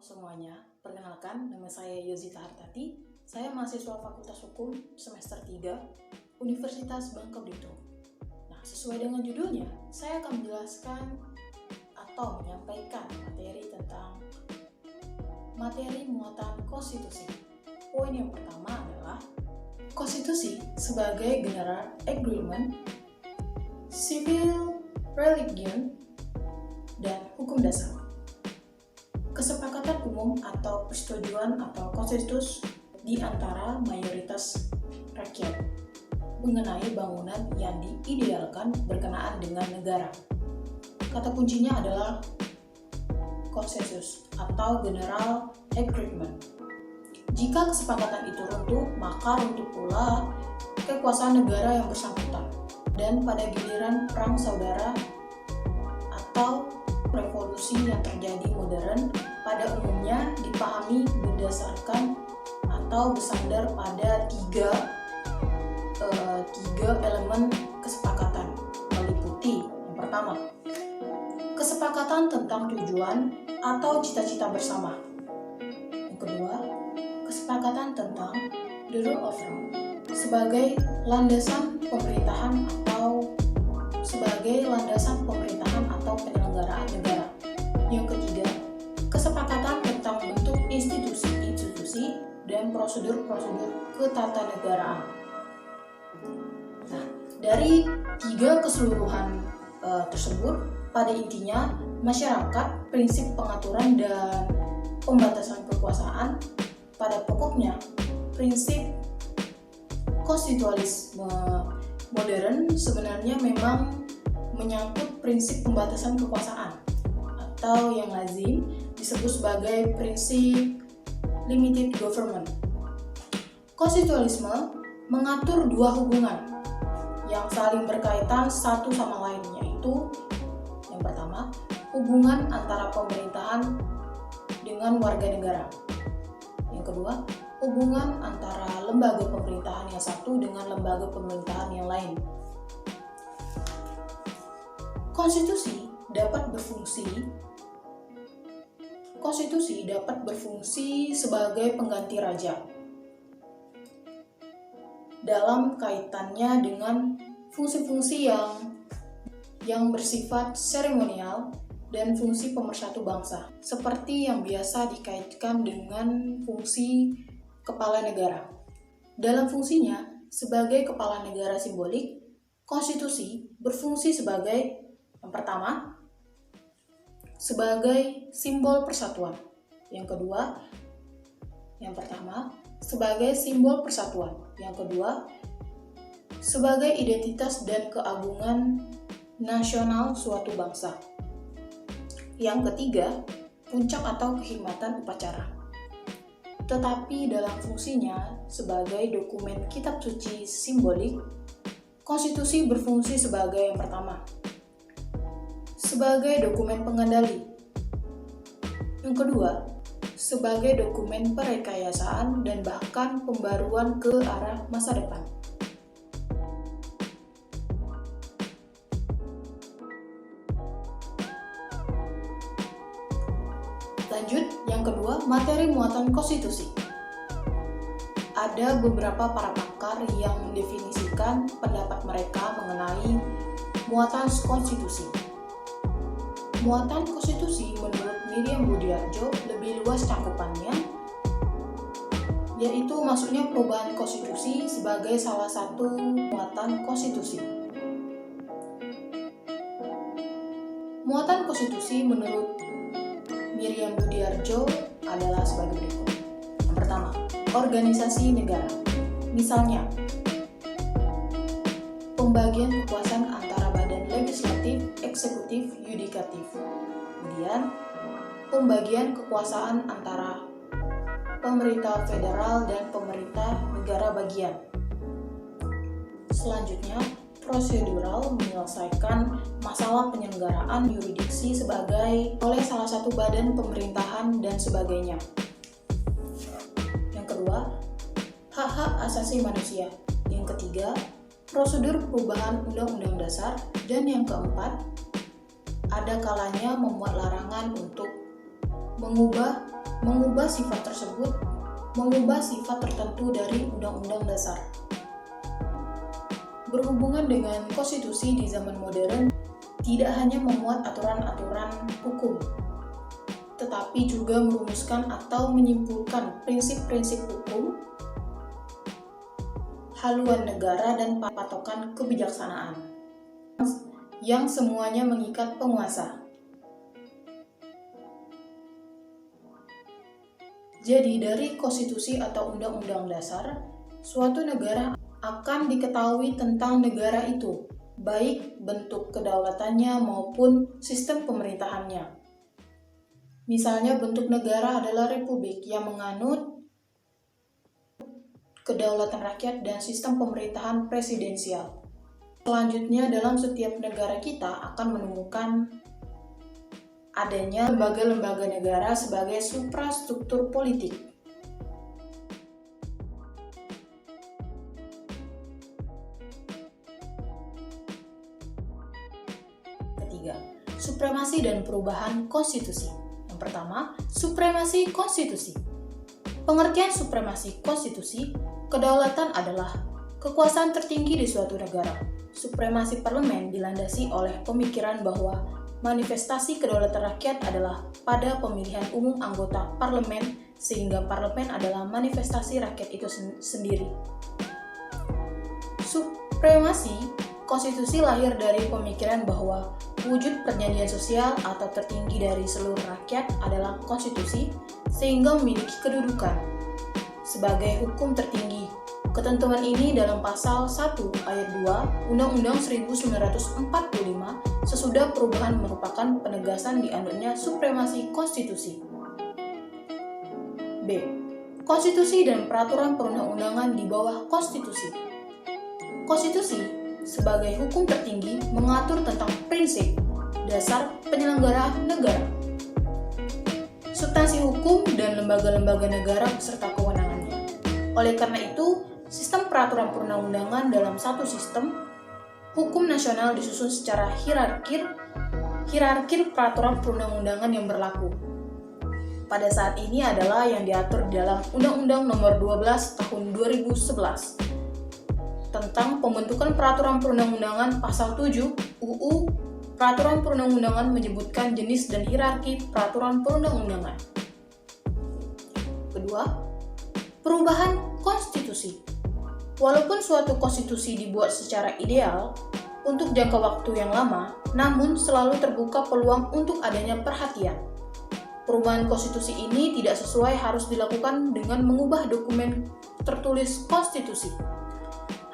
semuanya, perkenalkan nama saya Yozita Hartati. Saya mahasiswa Fakultas Hukum semester 3 Universitas Bangka Belitung. Nah, sesuai dengan judulnya, saya akan menjelaskan atau menyampaikan materi tentang materi muatan konstitusi. Poin yang pertama adalah konstitusi sebagai general agreement, civil religion, dan hukum dasar. Kesepakatan umum atau persetujuan atau konsensus di antara mayoritas rakyat mengenai bangunan yang diidealkan berkenaan dengan negara. Kata kuncinya adalah konsensus atau general agreement. Jika kesepakatan itu runtuh, maka runtuh pula kekuasaan negara yang bersangkutan. Dan pada giliran perang saudara atau revolusi yang terjadi modern pada umumnya dipahami berdasarkan atau bersandar pada tiga elemen kesepakatan, meliputi yang pertama, kesepakatan tentang tujuan atau cita-cita bersama. Yang kedua, kesepakatan tentang the rule of law sebagai landasan pemerintahan atau penyelenggaraan negara. Yang ketiga, kesepakatan tentang bentuk institusi-institusi dan prosedur-prosedur ketatanegaraan. Nah, dari tiga keseluruhan tersebut, pada intinya masyarakat, prinsip pengaturan dan pembatasan kekuasaan, pada pokoknya prinsip konstitualisme modern sebenarnya memang menyangkut prinsip pembatasan kekuasaan atau yang lazim disebut sebagai prinsip limited government. Konstitualisme mengatur dua hubungan yang saling berkaitan satu sama lain, yaitu yang pertama, hubungan antara pemerintahan dengan warga negara. Yang kedua, hubungan antara lembaga pemerintahan yang satu dengan lembaga pemerintahan yang lain. Konstitusi dapat berfungsi sebagai pengganti raja dalam kaitannya dengan fungsi-fungsi yang bersifat seremonial dan fungsi pemersatu bangsa, seperti yang biasa dikaitkan dengan fungsi kepala negara. Dalam fungsinya sebagai kepala negara simbolik, konstitusi berfungsi sebagai yang pertama, sebagai simbol persatuan. Yang pertama, sebagai simbol persatuan. Yang kedua, sebagai identitas dan keagungan nasional suatu bangsa. Yang ketiga, puncak atau kehormatan upacara. Tetapi dalam fungsinya sebagai dokumen kitab suci simbolik, konstitusi berfungsi sebagai yang pertama, sebagai dokumen pengendali. Yang kedua, sebagai dokumen perekayasaan dan bahkan pembaruan ke arah masa depan. Lanjut, yang kedua, materi muatan konstitusi. Ada beberapa para pakar yang mendefinisikan pendapat mereka mengenai muatan konstitusi. Muatan konstitusi menurut Miriam Budiarjo lebih luas cakupannya, yaitu maksudnya perubahan konstitusi sebagai salah satu muatan konstitusi. Muatan konstitusi menurut Miriam Budiarjo adalah sebagai berikut. Yang pertama, organisasi negara. Misalnya, pembagian kekuasaan antara badan legislatif, eksekutif, yudikatif. Kemudian, pembagian kekuasaan antara pemerintah federal dan pemerintah negara bagian. Selanjutnya, prosedural menyelesaikan masalah penyelenggaraan yurisdiksi oleh salah satu badan pemerintahan dan sebagainya. Yang kedua, hak-hak asasi manusia. Yang ketiga, prosedur perubahan undang-undang dasar. Dan yang keempat, ada kalanya membuat larangan untuk mengubah mengubah sifat tersebut, mengubah sifat tertentu dari Undang-Undang Dasar. Berhubungan dengan konstitusi di zaman modern, tidak hanya memuat aturan-aturan hukum, tetapi juga merumuskan atau menyimpulkan prinsip-prinsip hukum, haluan negara, dan patokan kebijaksanaan, yang semuanya mengikat penguasa. Jadi, dari konstitusi atau undang-undang dasar, suatu negara akan diketahui tentang negara itu, baik bentuk kedaulatannya maupun sistem pemerintahannya. Misalnya, bentuk negara adalah republik yang menganut kedaulatan rakyat dan sistem pemerintahan presidensial. Selanjutnya, dalam setiap negara kita akan menemukan adanya lembaga-lembaga negara sebagai suprastruktur politik. Ketiga, supremasi dan perubahan konstitusi. Yang pertama, supremasi konstitusi. Pengertian supremasi konstitusi, kedaulatan adalah kekuasaan tertinggi di suatu negara. Supremasi parlemen dilandasi oleh pemikiran bahwa manifestasi kedaulatan rakyat adalah pada pemilihan umum anggota parlemen, sehingga parlemen adalah manifestasi rakyat itu sendiri. Supremasi konstitusi lahir dari pemikiran bahwa wujud perjanjian sosial atau tertinggi dari seluruh rakyat adalah konstitusi, sehingga memiliki kedudukan sebagai hukum tertinggi. Ketentuan ini dalam pasal 1 ayat 2 Undang-Undang 1945 sesudah perubahan merupakan penegasan dianutnya supremasi konstitusi. B. Konstitusi dan peraturan perundang-undangan di bawah konstitusi. Konstitusi sebagai hukum tertinggi mengatur tentang prinsip dasar penyelenggaraan negara, substansi hukum dan lembaga-lembaga negara beserta kewenangannya. Oleh karena itu, sistem peraturan perundang-undangan dalam satu sistem hukum nasional disusun secara hierarkir peraturan perundang-undangan yang berlaku. Pada saat ini adalah yang diatur dalam Undang-Undang Nomor 12 Tahun 2011 tentang pembentukan peraturan perundang-undangan. Pasal 7 UU Peraturan Perundang-undangan menyebutkan jenis dan hierarki peraturan perundang-undangan. Kedua, perubahan konstitusi. Walaupun suatu konstitusi dibuat secara ideal untuk jangka waktu yang lama, namun selalu terbuka peluang untuk adanya perhatian. Perubahan konstitusi ini tidak sesuai harus dilakukan dengan mengubah dokumen tertulis konstitusi.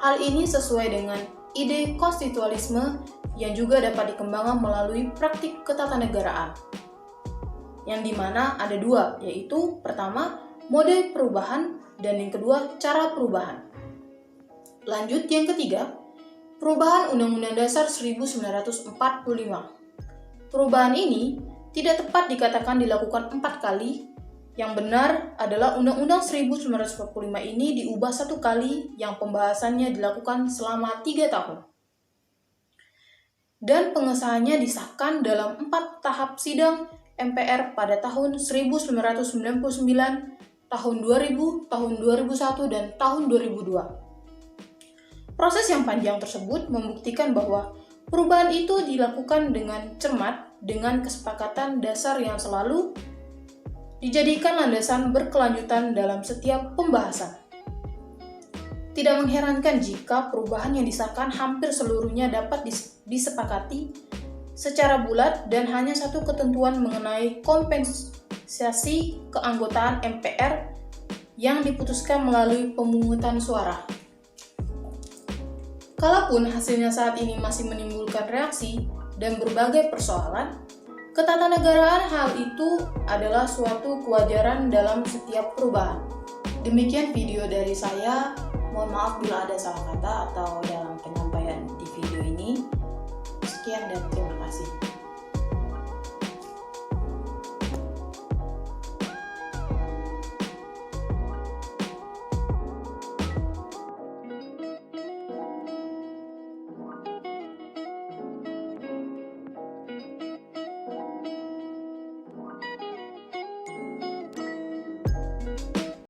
Hal ini sesuai dengan ide konstitualisme yang juga dapat dikembangkan melalui praktik ketatanegaraan, yang dimana ada dua, yaitu pertama, mode perubahan, dan yang kedua, cara perubahan. Lanjut, yang ketiga, perubahan Undang-Undang Dasar 1945. Perubahan ini tidak tepat dikatakan dilakukan 4 kali. Yang benar adalah Undang-Undang 1945 ini diubah 1 kali yang pembahasannya dilakukan selama 3 tahun. Dan pengesahannya disahkan dalam 4 tahap sidang MPR pada tahun 1999, tahun 2000, tahun 2001, dan tahun 2002. Proses yang panjang tersebut membuktikan bahwa perubahan itu dilakukan dengan cermat dengan kesepakatan dasar yang selalu dijadikan landasan berkelanjutan dalam setiap pembahasan. Tidak mengherankan jika perubahan yang disahkan hampir seluruhnya dapat disepakati secara bulat dan hanya satu ketentuan mengenai kompensasi keanggotaan MPR yang diputuskan melalui pemungutan suara. Kalaupun hasilnya saat ini masih menimbulkan reaksi dan berbagai persoalan, ketatanegaraan hal itu adalah suatu kewajaran dalam setiap perubahan. Demikian video dari saya. Mohon maaf bila ada salah kata atau dalam penyampaian di video ini. Sekian dan terima kasih.